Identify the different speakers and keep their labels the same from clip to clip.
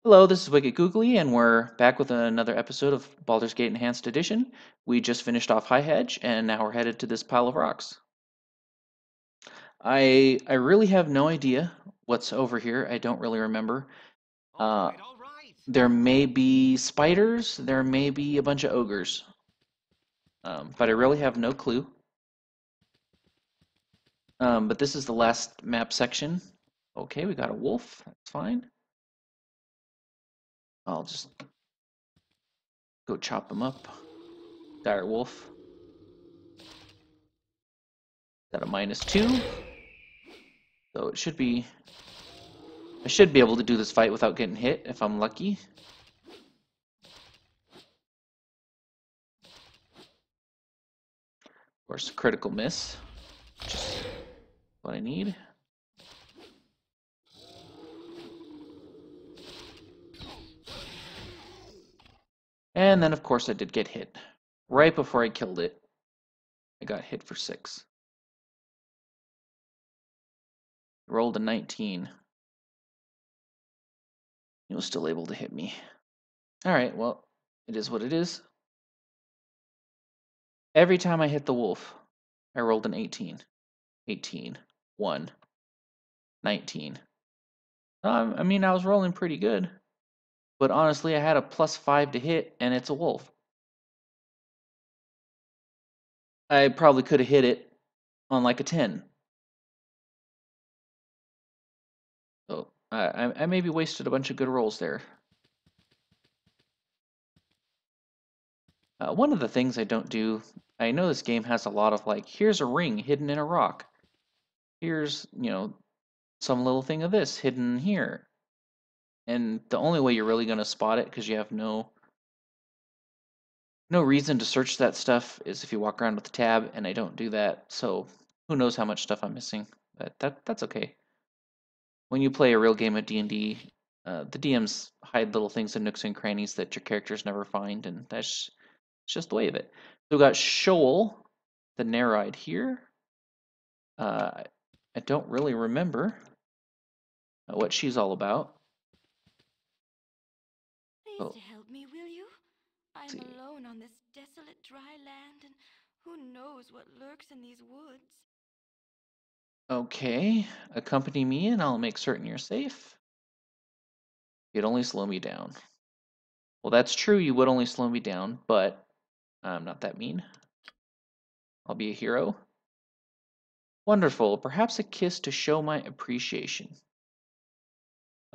Speaker 1: Hello, this is Wicked Googly, and we're back with another episode of Baldur's Gate Enhanced Edition. We just finished off High Hedge, and now we're headed to this pile of rocks. I really have no idea what's over here. I don't really remember.
Speaker 2: All
Speaker 1: Uh,
Speaker 2: right, all right.
Speaker 1: there may be spiders, there may be a bunch of ogres, but I really have no clue. But this is the last map section. Okay, we got a wolf. That's fine. I'll just go chop him up. Dire wolf. Got a -2. So it should be I should be able to do this fight without getting hit if I'm lucky. Of course, critical miss, which is what I need. And then, of course, I did get hit. Right before I killed it, I got hit for 6. Rolled a 19. He was still able to hit me. Alright, well, it is what it is. Every time I hit the wolf, I rolled an 18. 18. 1. 19. I mean, I was rolling pretty good. But honestly, I had a +5 to hit, and it's a wolf. I probably could have hit it on like a 10. So I maybe wasted a bunch of good rolls there. One of the things I don't do, I know this game has a lot of like, here's a ring hidden in a rock. Here's, some little thing of this hidden here. And the only way you're really going to spot it, because you have no reason to search that stuff, is if you walk around with the tab, and I don't do that. So who knows how much stuff I'm missing. But that's okay. When you play a real game of D&D, the DMs hide little things in nooks and crannies that your characters never find, and it's just the way of it. So we got Shoal, the Nereid here. I don't really remember what she's all about.
Speaker 3: Please
Speaker 1: Oh,
Speaker 3: help me, will you?
Speaker 1: let's
Speaker 3: I'm
Speaker 1: see.
Speaker 3: alone on this desolate dry land, and who knows what lurks in these woods.
Speaker 1: Okay, accompany me and I'll make certain you're safe. You'd only slow me down. Well, that's true, you would only slow me down, but I'm not that mean. I'll be a hero. Wonderful, perhaps a kiss to show my appreciation.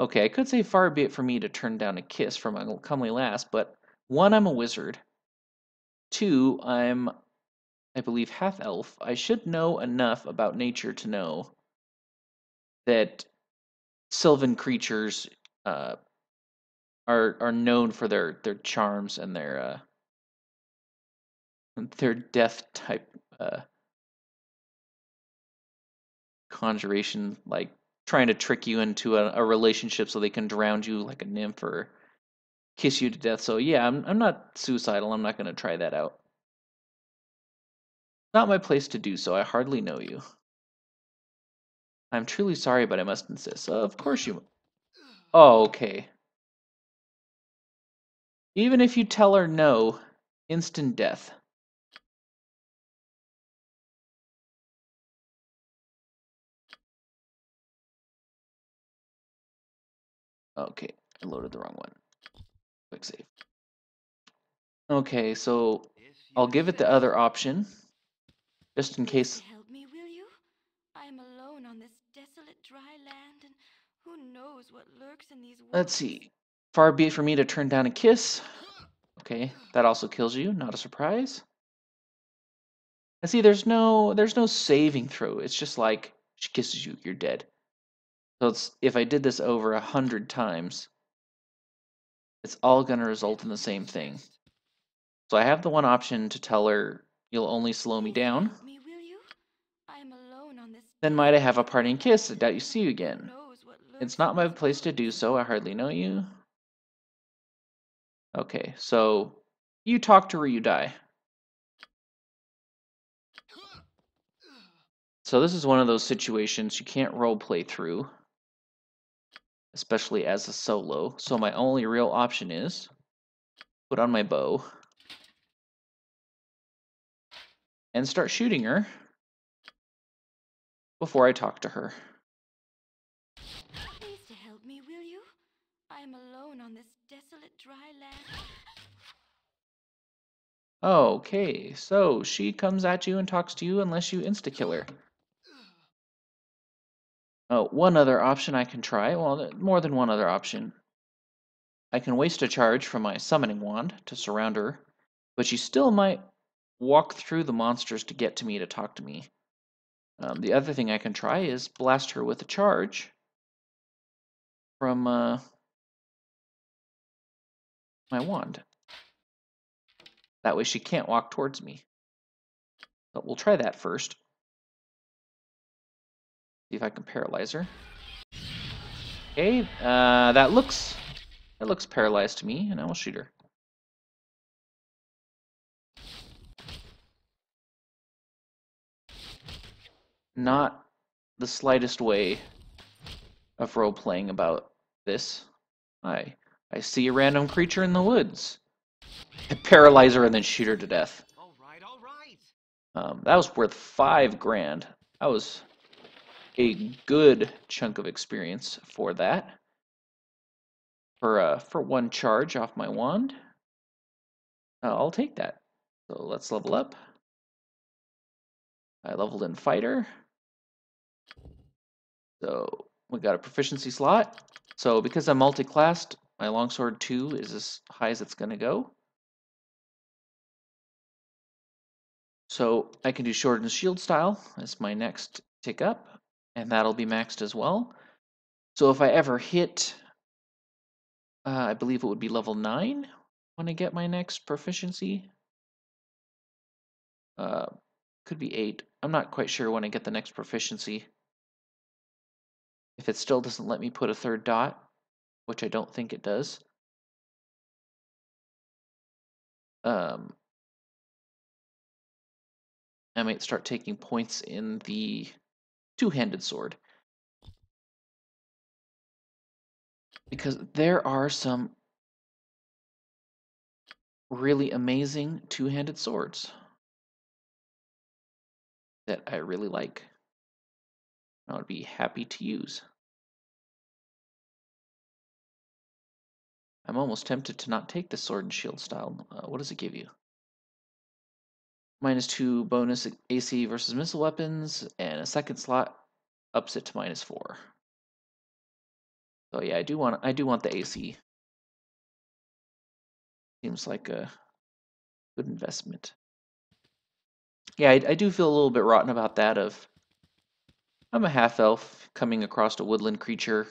Speaker 1: Okay, I could say far be it from me to turn down a kiss from a comely lass, but 1, I'm a wizard. 2, I believe, half elf. I should know enough about nature to know that sylvan creatures uh, are known for their charms and their death type conjuration, like trying to trick you into a relationship so they can drown you like a nymph or kiss you to death. So yeah, I'm not suicidal. I'm not going to try that out. Not my place to do so. I hardly know you. I'm truly sorry, but I must insist. Of course you. Oh, okay. Even if you tell her no, instant death. Okay, I loaded the wrong one. Quick save. Okay, so
Speaker 2: If
Speaker 1: I'll
Speaker 2: you
Speaker 1: give it the
Speaker 2: say
Speaker 1: other
Speaker 2: so.
Speaker 1: option, just in
Speaker 3: Please
Speaker 1: case.
Speaker 3: help me, will you? I'm alone on this desolate dry land, and who knows what lurks in these
Speaker 1: Let's
Speaker 3: woods.
Speaker 1: see. Far be it for me to turn down a kiss. Okay, that also kills you. Not a surprise. And see, there's no saving throw. It's just like she kisses you, you're dead. So it's if I did this over 100 times, it's all gonna result in the
Speaker 2: If you
Speaker 1: same thing.
Speaker 2: insist.
Speaker 1: So I have the one option to tell her you'll only slow me
Speaker 3: Please
Speaker 1: down.
Speaker 3: help me, will you? I'm alone on this
Speaker 1: Then might I
Speaker 3: desolate
Speaker 1: have a
Speaker 3: dry
Speaker 1: parting kiss? I
Speaker 3: land,
Speaker 1: doubt
Speaker 3: and
Speaker 1: you see you
Speaker 3: who
Speaker 1: again.
Speaker 3: knows what
Speaker 1: It's
Speaker 3: lurks
Speaker 1: not
Speaker 3: in
Speaker 1: my
Speaker 3: these
Speaker 1: place to do
Speaker 3: woods.
Speaker 1: so. I hardly know you. Okay, so you talk to her, you die. So this is one of those situations you can't role play through. especially as a solo. So my only real option is put on my bow and start shooting her before I talk to her.
Speaker 3: Please to help me, will you? I am alone on this desolate dry land.
Speaker 1: Okay, so she comes at you and talks to you unless you insta-kill her. Oh, one other option I can try, well, more than one other option. I can waste a charge from my summoning wand to surround her, but she still might walk through the monsters to get to me to talk to me. The other thing I can try is blast her with a charge from my wand. That way she can't walk towards me. But we'll try that first. See if I can paralyze her. Okay, that looks paralyzed to me, and I will shoot her. Not the slightest way of role-playing about this. I see a random creature in the woods. I paralyze her and then shoot her to death.
Speaker 2: All right.
Speaker 1: That was worth 5 grand. That was a good chunk of experience for that. For one charge off my wand. I'll take that. So let's level up. I leveled in fighter. So we got a proficiency slot. So because I'm multi-classed, my longsword 2 is as high as it's going to go. So I can do sword and shield style as my next tick up, and that'll be maxed as well. So if I ever hit, I believe it would be level 9 when I get my next proficiency. Could be 8. I'm not quite sure when I get the next proficiency. If it still doesn't let me put a third dot, which I don't think it does. I might start taking points in the two-handed sword. Because there are some really amazing two-handed swords that I really like. I would be happy to use. I'm almost tempted to not take the sword and shield style. What does it give you? -2 bonus AC versus missile weapons, and a second slot ups it to -4. So yeah, I do want the AC. Seems like a good investment. Yeah, I do feel a little bit rotten about that. I'm a half elf coming across a woodland creature,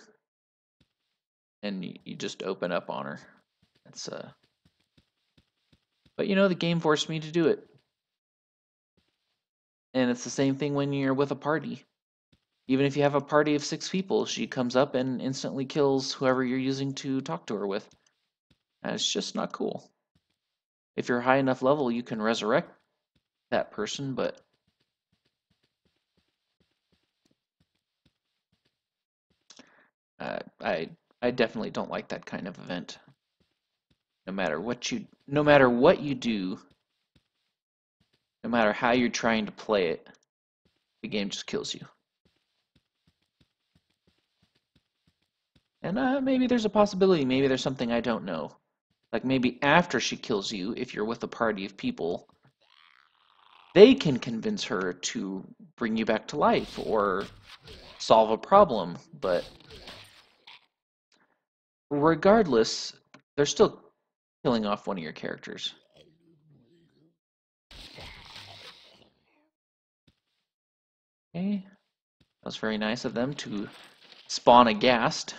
Speaker 1: and you just open up on her. That's But you know, the game forced me to do it. And it's the same thing when you're with a party. Even if you have a party of 6 people, she comes up and instantly kills whoever you're using to talk to her with. And it's just not cool. If you're high enough level, you can resurrect that person, but I definitely don't like that kind of event. No matter what you do, no matter how you're trying to play it, the game just kills you. And maybe there's a possibility, maybe there's something I don't know. Like maybe after she kills you, if you're with a party of people, they can convince her to bring you back to life or solve a problem. But regardless, they're still killing off one of your characters. Okay, that was very nice of them to spawn a ghast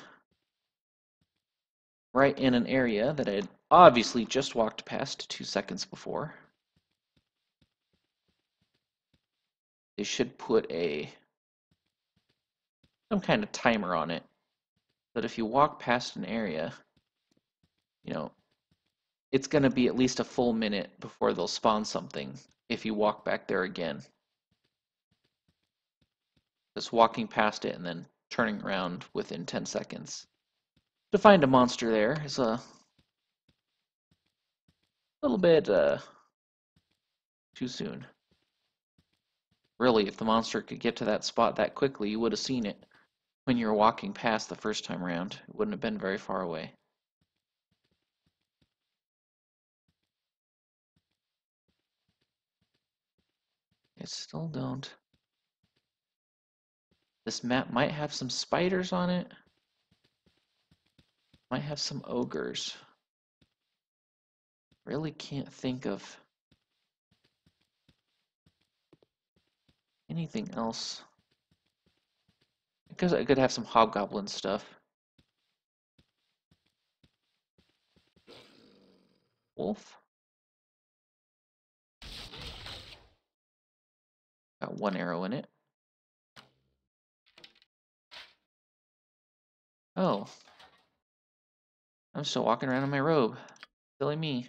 Speaker 1: right in an area that I had obviously just walked past 2 seconds before. They should put some kind of timer on it, that if you walk past an area, you know, it's going to be at least a full minute before they'll spawn something if you walk back there again. Just walking past it and then turning around within 10 seconds To find a monster there is a little bit too soon. Really, if the monster could get to that spot that quickly, you would have seen it when you were walking past the first time around. It wouldn't have been very far away. I still don't. This map might have some spiders on it. Might have some ogres. Really can't think of anything else. Because I could have some hobgoblin stuff. Wolf? Got one arrow in it. Oh. I'm still walking around in my robe. Silly me.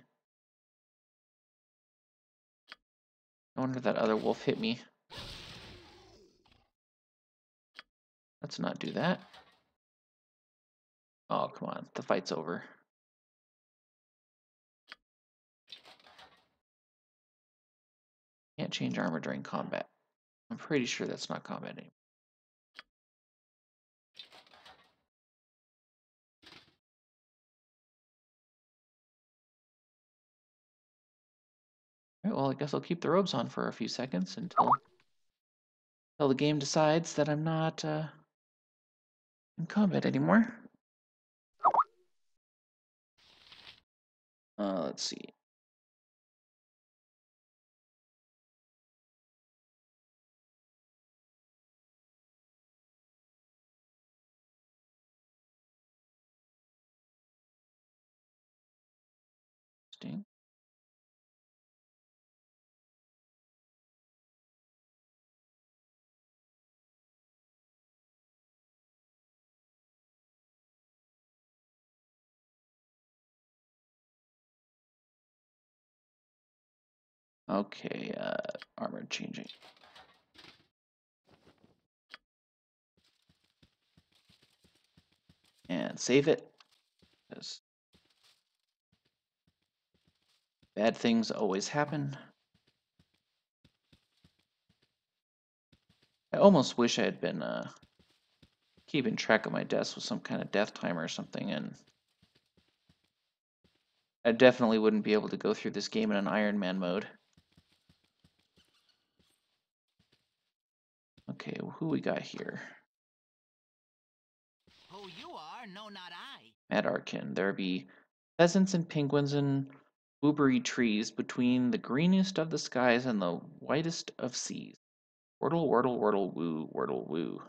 Speaker 1: No wonder that other wolf hit me. Let's not do that. Oh, come on. The fight's over. Can't change armor during combat. I'm pretty sure that's not combat anymore. Alright, well, I guess I'll keep the robes on for a few seconds until the game decides that I'm not in combat anymore. Let's see. Interesting. Okay, armor changing. And save it. Because bad things always happen. I almost wish I had been keeping track of my deaths with some kind of death timer or something, and I definitely wouldn't be able to go through this game in an Iron Man mode. Okay, who we got here?
Speaker 2: Who you are, no, not I.
Speaker 1: Madarkin. There be pheasants and penguins and blueberry trees between the greenest of the skies and the whitest of seas. Wordle, wordle, wordle, woo, wordle, woo.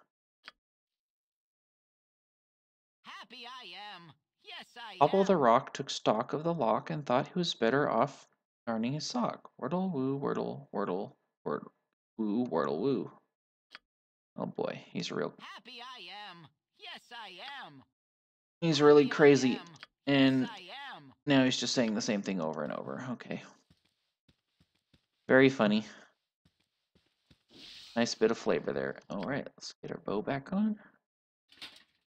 Speaker 2: Happy I am. Yes, I
Speaker 1: Hobble the
Speaker 2: am.
Speaker 1: Rock took stock of the lock and thought he was better off darning his sock. Wordle, woo, wordle, wordle, wordle, woo, wordle, woo. Oh boy, he's
Speaker 2: Happy I am. Yes, I am.
Speaker 1: really
Speaker 2: Happy I
Speaker 1: crazy,
Speaker 2: am.
Speaker 1: and
Speaker 2: Yes, I am.
Speaker 1: now he's just saying the same thing over and over. Okay, very funny. Nice bit of flavor there. All right, let's get our bow back on.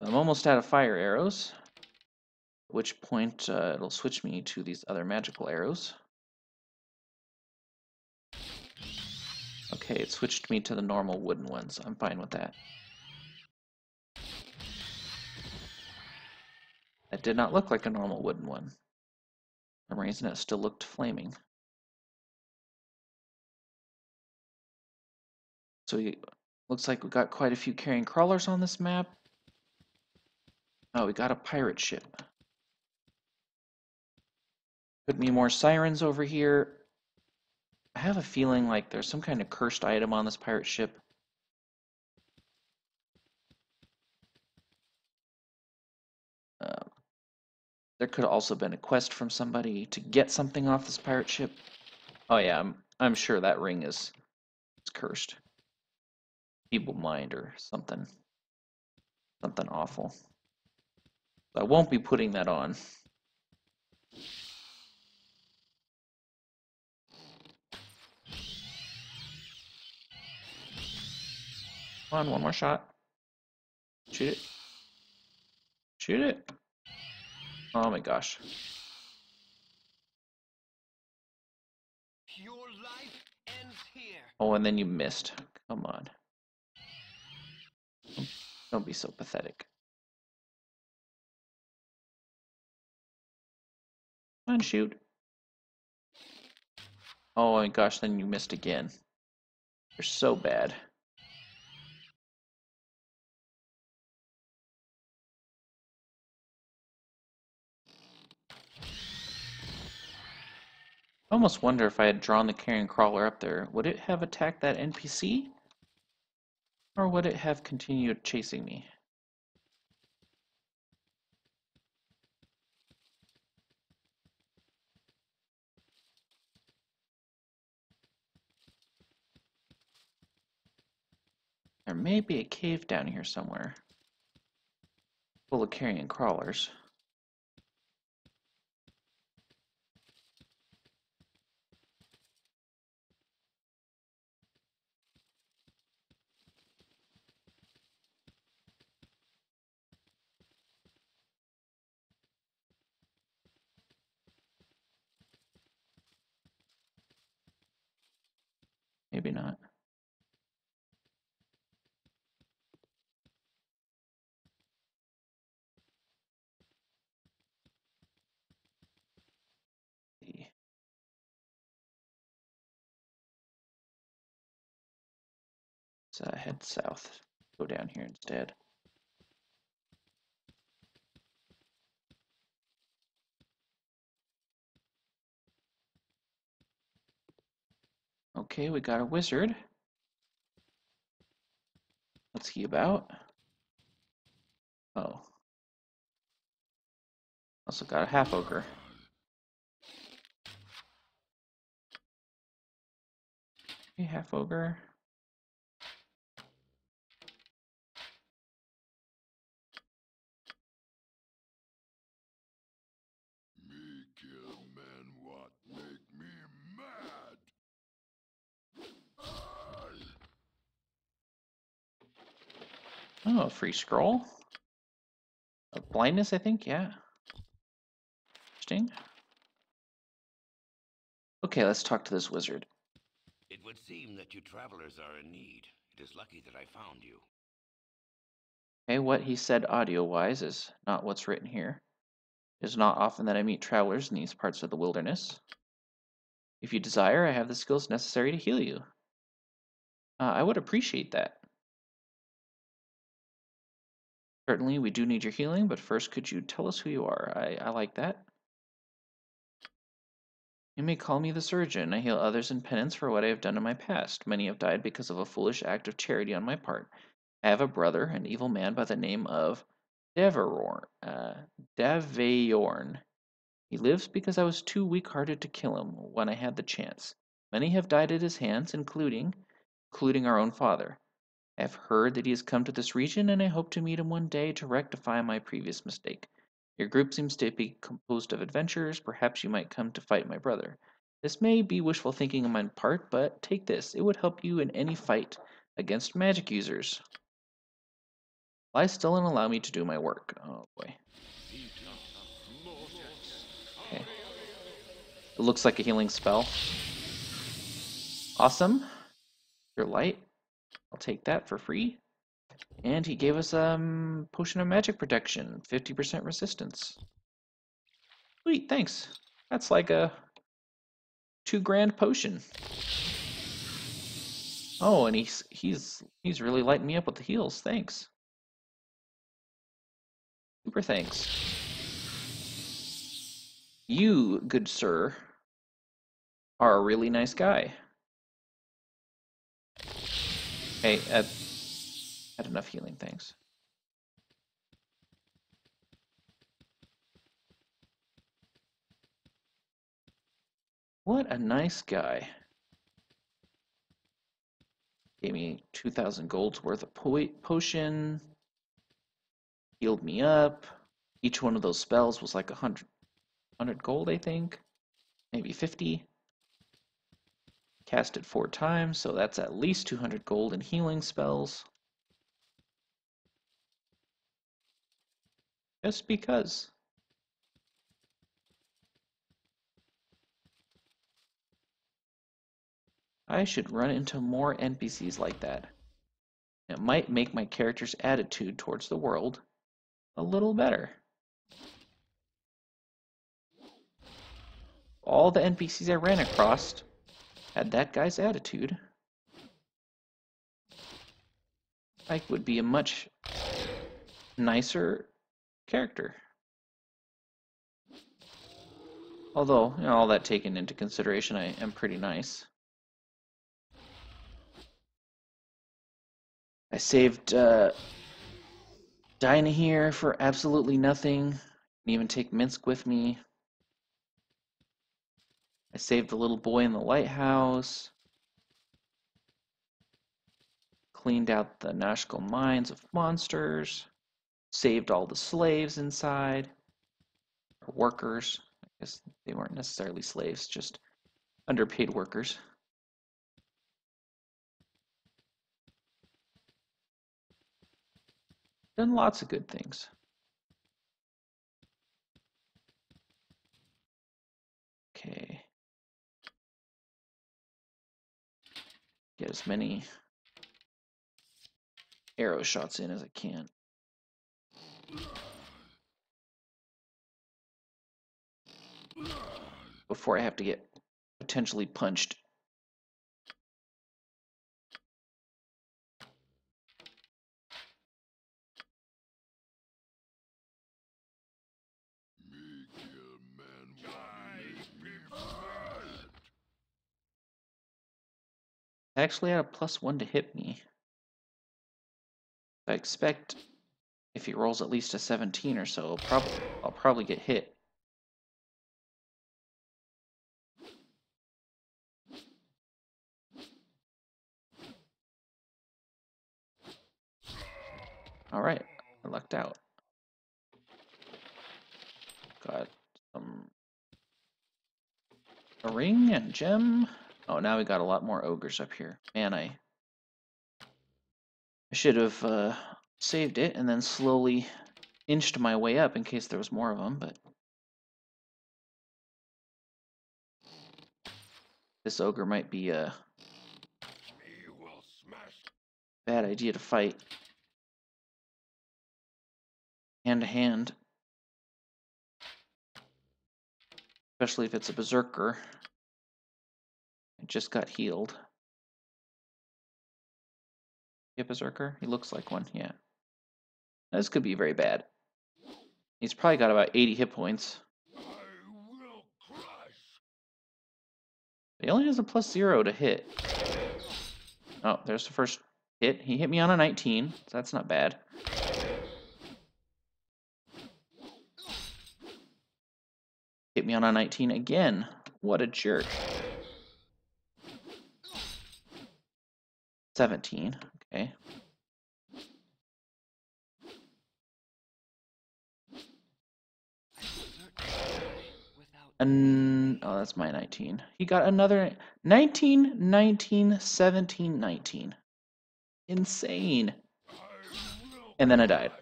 Speaker 1: I'm almost out of fire arrows, at which point it'll switch me to these other magical arrows. Okay, it switched me to the normal wooden ones. I'm fine with that. That did not look like a normal wooden one. For some reason, it still looked flaming. So looks like we got quite a few carrion crawlers on this map. Oh, we got a pirate ship. Could be more sirens over here. I have a feeling like there's some kind of cursed item on this pirate ship. There could have also been a quest from somebody to get something off this pirate ship. Oh yeah, I'm sure that ring is cursed. Feeble mind or something. Something awful. I won't be putting that on. Come on, one more shot. Shoot it. Shoot it. Oh my gosh.
Speaker 2: Your life ends here.
Speaker 1: Oh, and then you missed. Come on. Don't be so pathetic. Come on, shoot. Oh my gosh, then you missed again. You're so bad. I almost wonder if I had drawn the carrion crawler up there, would it have attacked that NPC? Or would it have continued chasing me? There may be a cave down here somewhere, full of carrion crawlers. Maybe not. Let's head south. Go down here instead. Okay, we got a wizard. What's he about? Oh. Also got a half ogre. Hey, half ogre.
Speaker 4: Me kill men what make me mad.
Speaker 1: Oh, a free scroll. Blindness, I think, yeah. Interesting. Okay, let's talk to this wizard.
Speaker 5: It would seem that you travelers are in need. It is lucky that I found you.
Speaker 1: Okay, what he said audio-wise is not what's written here. It is not often that I meet travelers in these parts of the wilderness. If you desire, I have the skills necessary to heal you. I would appreciate that. Certainly, we do need your healing, but first, could you tell us who you are? I like that. You may call me the surgeon. I heal others in penance for what I have done in my past. Many have died because of a foolish act of charity on my part. I have a brother, an evil man by the name of Devayorn. He lives because I was too weak-hearted to kill him when I had the chance. Many have died at his hands, including our own father. I have heard that he has come to this region, and I hope to meet him one day to rectify my previous mistake. Your group seems to be composed of adventurers. Perhaps you might come to fight my brother. This may be wishful thinking on my part, but take this. It would help you in any fight against magic users. Lie still and allow me to do my work. Oh boy. Okay. It looks like a healing spell. Awesome. Your light. I'll take that for free. And he gave us potion of magic protection, 50% resistance. Sweet, thanks. That's like a $2 grand potion. Oh, and he's really lighting me up with the heals. Thanks. Super thanks. You, good sir, are a really nice guy. Hey, had enough healing, thanks. What a nice guy. Gave me 2,000 gold's worth of potion. Healed me up. Each one of those spells was like 100 gold, I think. Maybe 50. Cast it 4 times, so that's at least 200 gold in healing spells. Just because. I should run into more NPCs like that. It might make my character's attitude towards the world a little better. All the NPCs I ran across had that guy's attitude. I would be a much nicer character. Although, you know, all that taken into consideration, I am pretty nice. I saved Dinah here for absolutely nothing. Didn't even take Minsk with me. I saved the little boy in the lighthouse. Cleaned out the Nashkel mines of monsters. Saved all the slaves inside. Or workers. I guess they weren't necessarily slaves, just underpaid workers. Done lots of good things. Okay. Get as many arrow shots in as I can. Before I have to get potentially punched.
Speaker 4: Me kill man what make me mad.
Speaker 1: I actually had a +1 to hit me. I expect if he rolls at least a 17 or so, I'll probably get hit. Alright, I lucked out. Got a ring and gem. Oh, now we got a lot more ogres up here. Man, I should have saved it and then slowly inched my way up in case there was more of them, but this ogre might be a bad idea to fight hand to hand, especially if it's a berserker. I just got healed. A berserker? He looks like one, yeah. This could be very bad. He's probably got about 80 hit points. He only has a +0 to hit. Oh, there's the first hit. He hit me on a 19, so that's not bad. Hit me on a 19 again. What a jerk. 17, okay. Oh, that's my 19. He got another 19, 19, 17, 19. Insane. And then I died.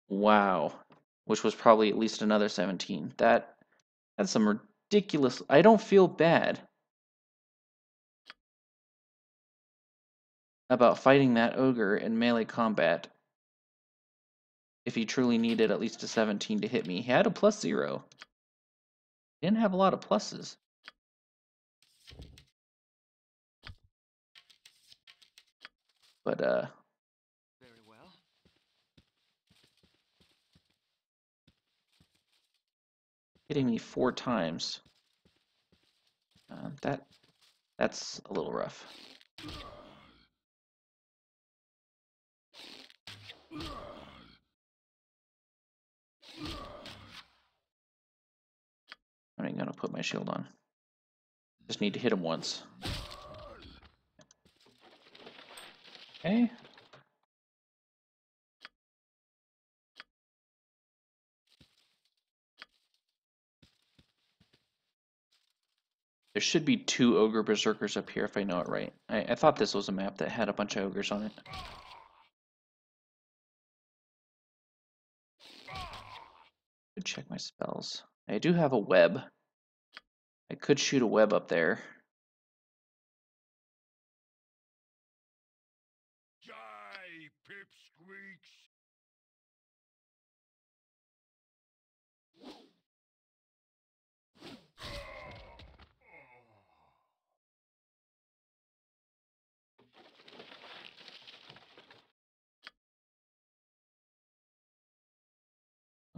Speaker 1: Wow. Which was probably at least another 17. That's some ridiculous... I don't feel bad about fighting that ogre in melee combat if he truly needed at least a 17 to hit me. He had a +0. Didn't have a lot of pluses. But,
Speaker 2: Very well.
Speaker 1: hitting me 4 times. That's a little rough. I'm gonna put my shield on. Just need to hit him once. Okay. There should be 2 ogre berserkers up here if I know it right. I thought this was a map that had a bunch of ogres on it. Could check my spells. I do have a web. I could shoot a web up there.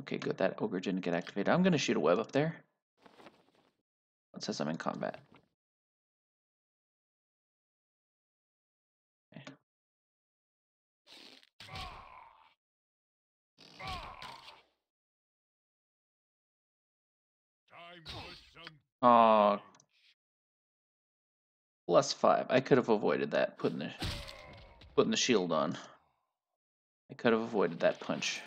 Speaker 1: Okay, good. That ogre didn't get activated. I'm going to shoot a web up there. It says I'm in combat. Okay. Oh, +5. I could have avoided that, putting the shield on. I could have avoided that punch.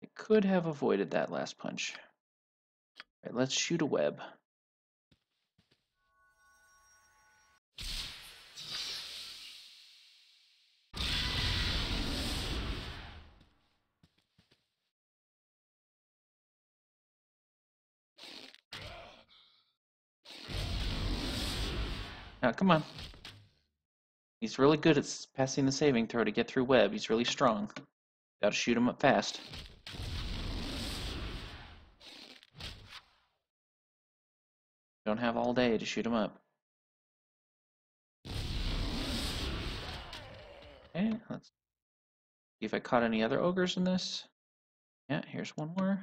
Speaker 1: I could have avoided that last punch. All right, let's shoot a web. Now, come on. He's really good at passing the saving throw to get through web. He's really strong. Gotta shoot him up fast. Don't have all day to shoot him up. Okay, let's see if I caught any other ogres in this. Yeah, here's one more.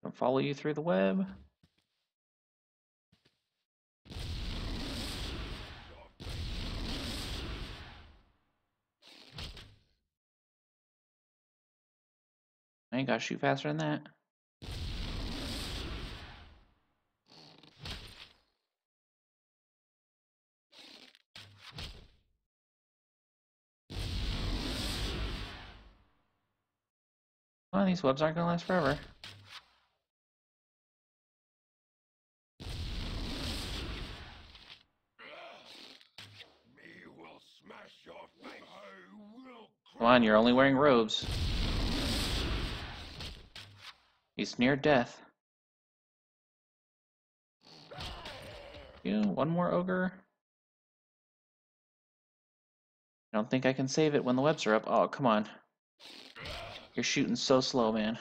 Speaker 1: Don't follow you through the web. I ain't gotta shoot faster than that. Well, these webs aren't gonna last forever. Come on, you're only wearing robes. He's near death. One more ogre. I don't think I can save it when the webs are up. Oh, come on. You're shooting so slow, man.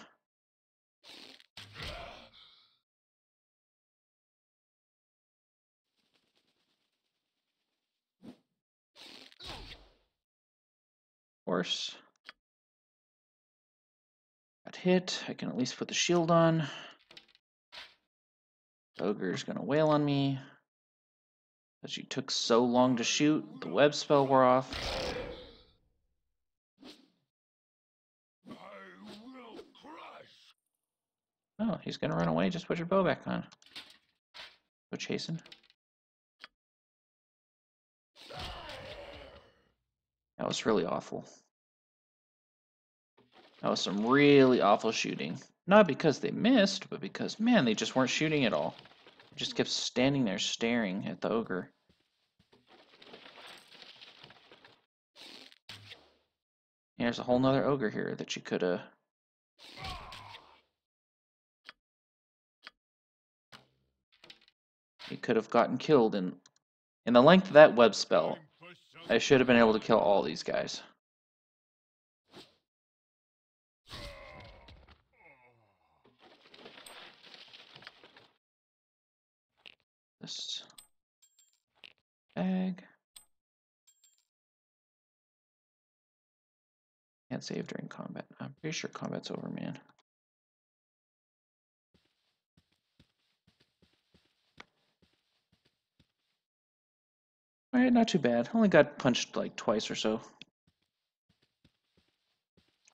Speaker 1: Of course. Got hit. I can at least put the shield on. The ogre's gonna wail on me. But she took so long to shoot. The web spell wore off. Oh, he's gonna run away. Just put your bow back on. Go chasing. That was really awful. That was some really awful shooting. Not because they missed, but because, man, they just weren't shooting at all. They just kept standing there staring at the ogre. There's a whole nother ogre here that you could have... You could have gotten killed in the length of that web spell. I should have been able to kill all these guys. This bag. Can't save during combat. I'm pretty sure combat's over, man. Alright, not too bad. Only got punched like twice or so.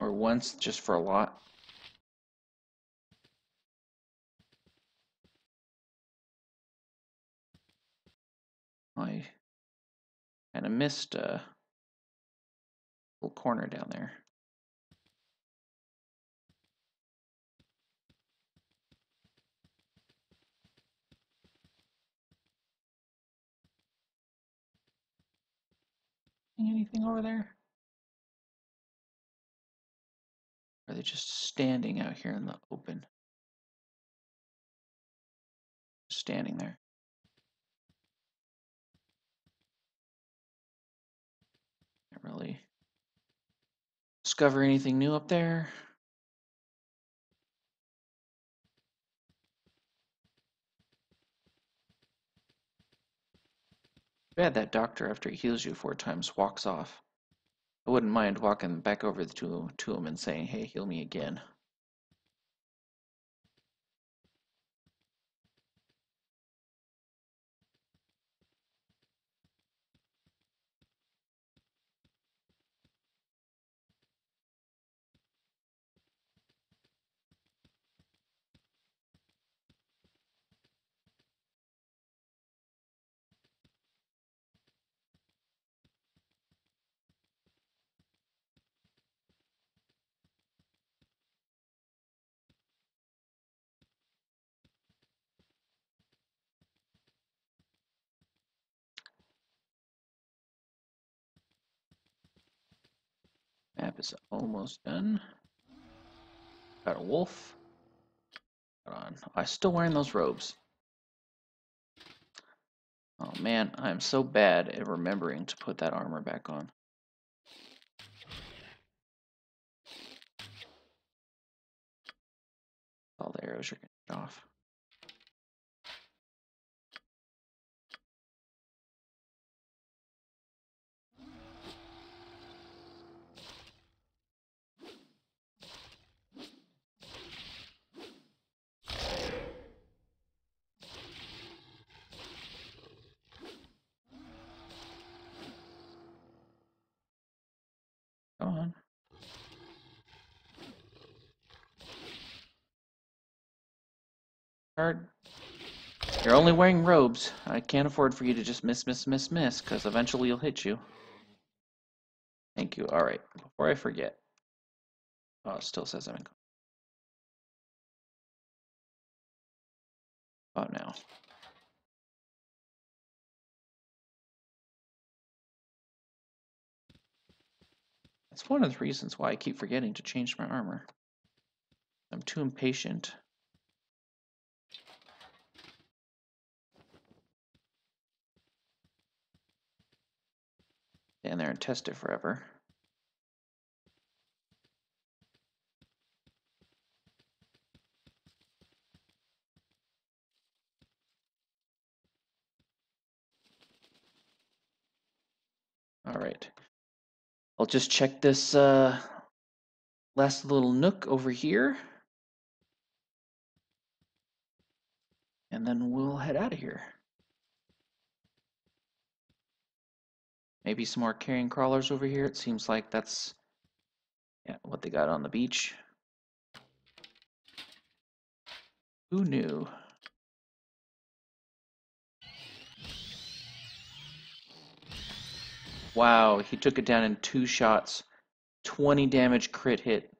Speaker 1: Or once, just for a lot. I kind of missed a little corner down there. Anything over there? Or are they just standing out here in the open? Just standing there. Can't really discover anything new up there. Bad that doctor, after he heals you 4 times, walks off. I wouldn't mind walking back over to him and saying, hey, heal me again. Map is almost done. Got a wolf. Hold on. I'm still wearing those robes. Oh man, I'm so bad at remembering to put that armor back on. All the arrows are getting off. Come on. Card. You're only wearing robes. I can't afford for you to just miss, because eventually you'll hit you. Thank you. Alright, before I forget. Oh, it still says I'm in. Oh, no. That's one of the reasons why I keep forgetting to change my armor. I'm too impatient. Stand there and test it forever. Alright. I'll just check this last little nook over here. And then we'll head out of here. Maybe some more carrion crawlers over here. It seems like that's what they got on the beach. Who knew? Wow, he took it down in 2 shots. 20 damage crit hit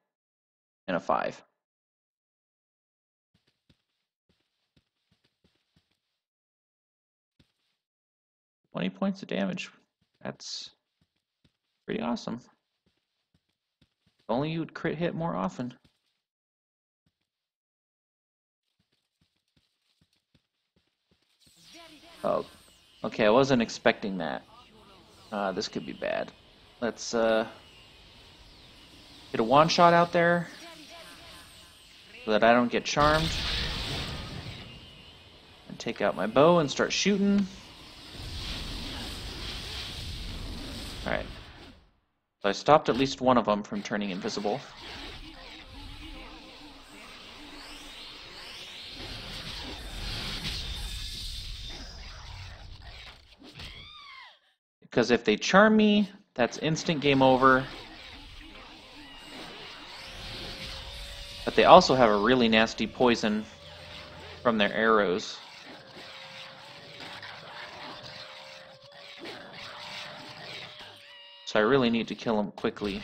Speaker 1: and a 5. 20 points of damage. That's pretty awesome. If only you would crit hit more often. Oh, okay, I wasn't expecting that. This could be bad. Let's get a one-shot out there so that I don't get charmed. And take out my bow and start shooting. Alright. So I stopped at least one of them from turning invisible. Because if they charm me, that's instant game over. But they also have a really nasty poison from their arrows. So I really need to kill them quickly.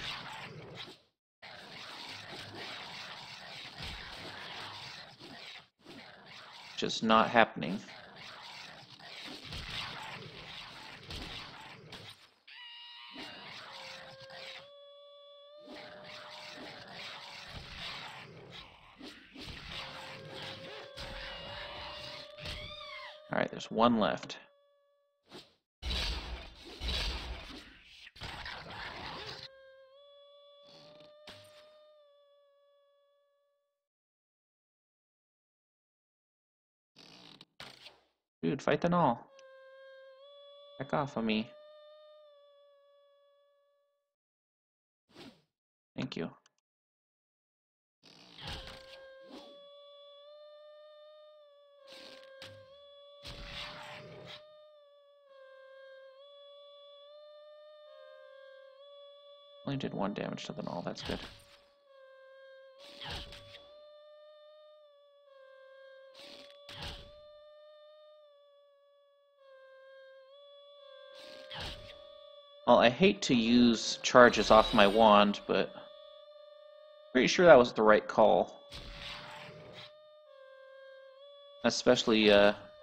Speaker 1: Just not happening. Alright, there's one left. Dude, fight them all. Back off of me. Thank you. Only did 1 damage to the null, that's good. Well, I hate to use charges off my wand, but pretty sure that was the right call. Especially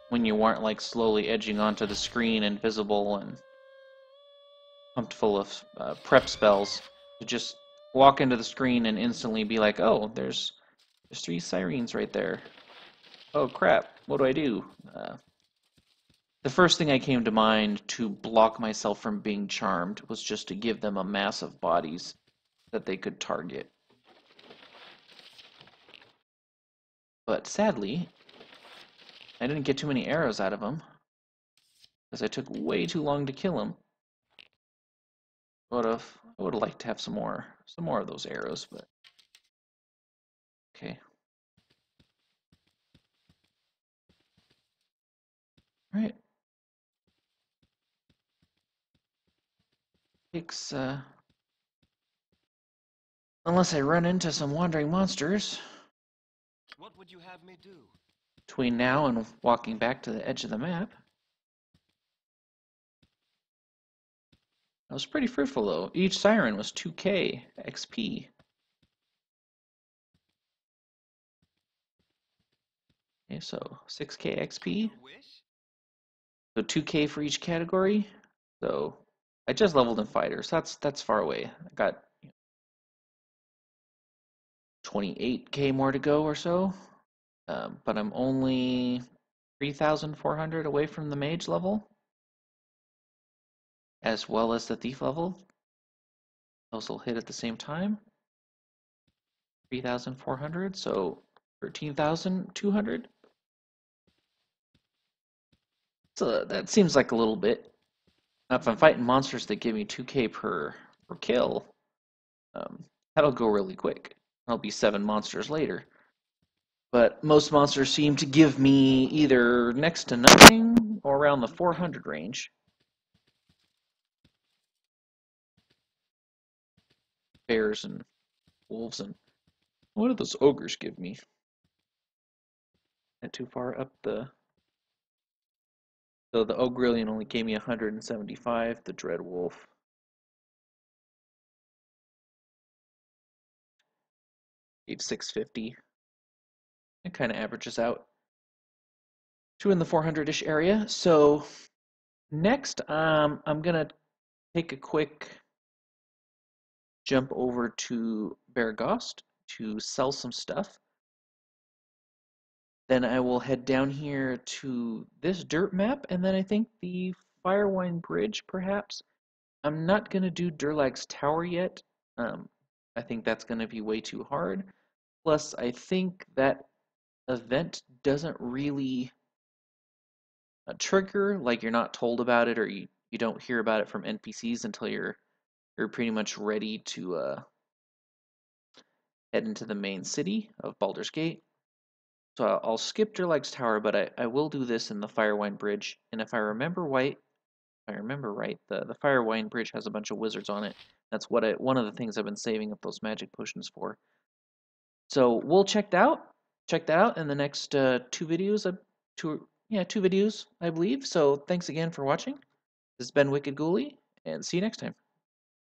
Speaker 1: when you weren't like slowly edging onto the screen invisible and pumped full of prep spells. To just walk into the screen and instantly be like, oh, there's 3 sirens right there. Oh crap, what do I do? The first thing I came to mind to block myself from being charmed was just to give them a mass of bodies that they could target. But sadly, I didn't get too many arrows out of them, because I took way too long to kill him. I would have liked to have some more of those arrows, but okay. All right. Takes unless I run into some wandering monsters.
Speaker 6: What would you have me do?
Speaker 1: Between now and walking back to the edge of the map. That was pretty fruitful though. Each siren was 2k XP. Okay, so 6k XP. So 2k for each category. So I just leveled in fighters. That's far away. I got 28k more to go or so. But I'm only 3,400 away from the mage level, as well as the thief level. Those will hit at the same time. 3,400, so 13,200. So that seems like a little bit. Now, if I'm fighting monsters that give me 2k per kill, that'll go really quick. I'll be 7 monsters later. But most monsters seem to give me either next to nothing or around the 400 range. Bears and wolves and what do those ogres give me? Not too far up the. So the Ogrillion only gave me 175. The Dread Wolf gave 650. It kind of averages out to in the 400-ish area. So next, I'm gonna take a quick jump over to Beargost to sell some stuff. Then I will head down here to this dirt map, and then I think the Firewine Bridge, perhaps. I'm not gonna do Durlag's Tower yet. I think that's gonna be way too hard. Plus, I think that event doesn't really trigger, like you're not told about it or you don't hear about it from NPCs until you're pretty much ready to head into the main city of Baldur's Gate. So I'll skip Durlag's Tower, but I will do this in the Firewine Bridge. And if I remember right, the Firewine Bridge has a bunch of wizards on it. That's one of the things I've been saving up those magic potions for. So we'll check that out in the next 2 videos. 2 videos, I believe. So thanks again for watching. This has been Wicked Ghoulie, and see you next time.